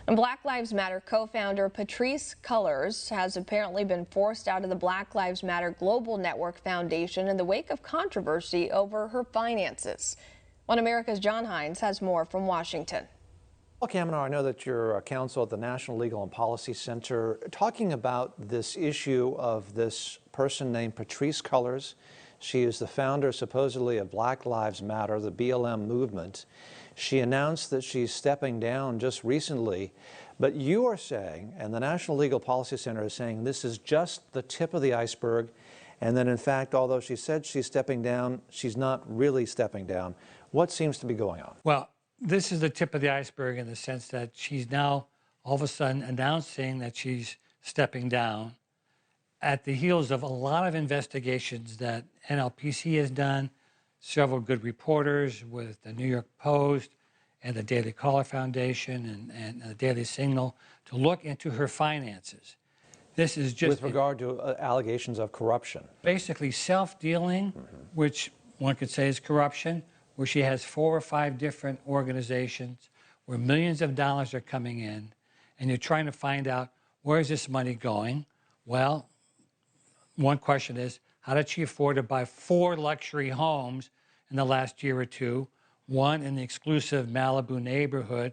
And Black Lives Matter co-founder Patrisse Cullors has apparently been forced out of the Black Lives Matter Global Network Foundation in the wake of controversy over her finances. One America's John Hines has more from Washington. Paul Kamenar, I know that you're counsel at the National Legal and Policy Center, talking about this issue of this person named Patrisse Cullors. She is the founder, supposedly, of Black Lives Matter, the BLM movement. She announced that she's stepping down just recently, but you are saying, and the National Legal Policy Center is saying, this is just the tip of the iceberg, and that in fact, although she said she's stepping down, she's not really stepping down. What seems to be going on? Well, this is the tip of the iceberg in the sense that she's now all of a sudden announcing that she's stepping down at the heels of a lot of investigations that NLPC has done, several good reporters with the New York Post and the Daily Caller Foundation and the Daily Signal to look into her finances. This is just with regard to allegations of corruption. Basically self-dealing, which one could say is corruption, where she has 4 or 5 different organizations where millions of dollars are coming in, and you're trying to find out, where is this money going? Well, one question is, how did she afford to buy 4 luxury homes in the last year or two, one in the exclusive Malibu neighborhood?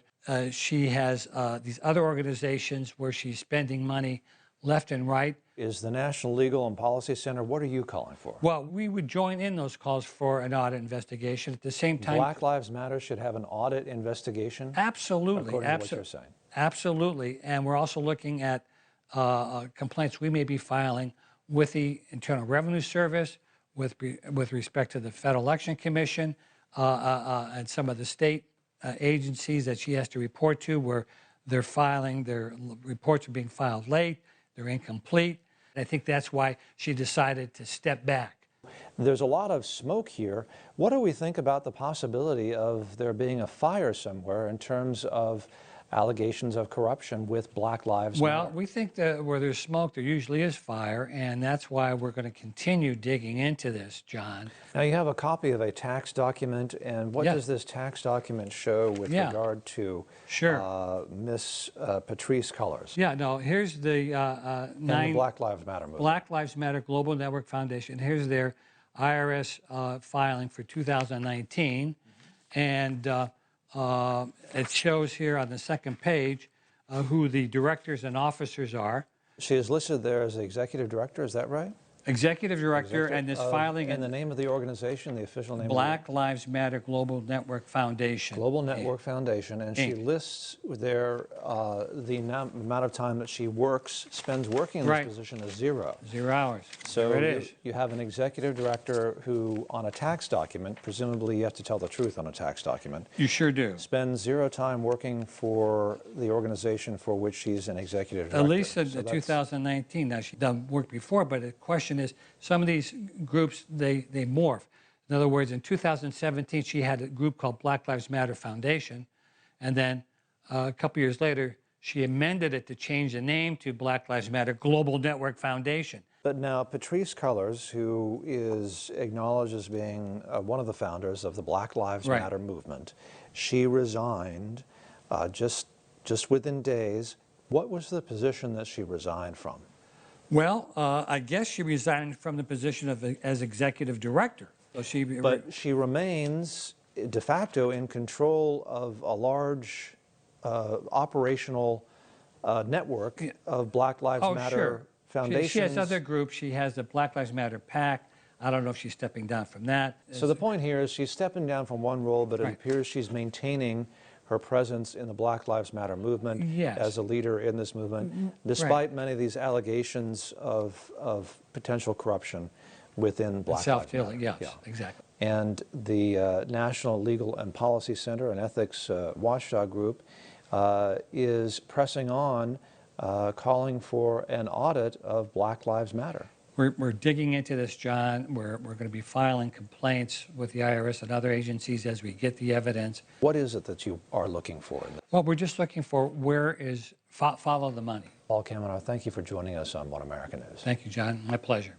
She has these other organizations where she's spending money left and right. Is the National Legal and Policy Center, what are you calling for? Well, we would join in those calls for an audit investigation. At the same time, Black Lives Matter should have an audit investigation? Absolutely. According to what you're saying. Absolutely. And we're also looking at complaints we may be filing with the Internal Revenue Service, with respect to the Federal Election Commission, and some of the state agencies that she has to report to, where they're filing, their reports are being filed late, they're incomplete. I think that's why she decided to step back. There's a lot of smoke here. What do we think about the possibility of there being a fire somewhere in terms of allegations of corruption with Black Lives Matter? Well, we think that where there's smoke, there usually is fire, and that's why we're going to continue digging into this, John. Now, you have a copy of a tax document, and what does this tax document show with regard to Miss Patrisse Cullors? Yeah, no, here's the and the Black Lives Matter movement. Black Lives Matter Global Network Foundation. Here's their IRS filing for 2019, and it shows here on the second page who the directors and officers are. She is listed there as the executive director, is that right? Executive director, and this filing. And the name of the organization, the official name? Black Lives Matter Global Network Foundation. Global Network Foundation, and she lists there the amount of time that she spends working in this position as 0. 0 hours. So there it is. You have an executive director who, on a tax document, presumably you have to tell the truth on a tax document. You sure do. Spends 0 time working for the organization for which she's an executive director. At least in 2019. Now, she's done work before, but the question is, some of these groups, they morph. In other words, in 2017, she had a group called Black Lives Matter Foundation, and then a couple years later, she amended it to change the name to Black Lives Matter Global Network Foundation. But now, Patrisse Cullors, who is acknowledged as being one of the founders of the Black Lives Matter movement, she resigned just within days. What was the position that she resigned from? Well, I guess she resigned from the position as executive director. So but she remains de facto in control of a large operational network of Black Lives Matter foundations. She has other groups. She has the Black Lives Matter PAC. I don't know if she's stepping down from that. So the point here is she's stepping down from one role, but it appears she's maintaining her presence in the Black Lives Matter movement as a leader in this movement, despite many of these allegations of potential corruption within Black Lives Matter. Yes, exactly. And the National Legal and Policy Center, an ethics watchdog group, is pressing on, calling for an audit of Black Lives Matter. We're digging into this, John. We're going to be filing complaints with the IRS and other agencies as we get the evidence. What is it that you are looking for? Well, we're just looking for follow the money. Paul Kamenar, thank you for joining us on One American News. Thank you, John. My pleasure.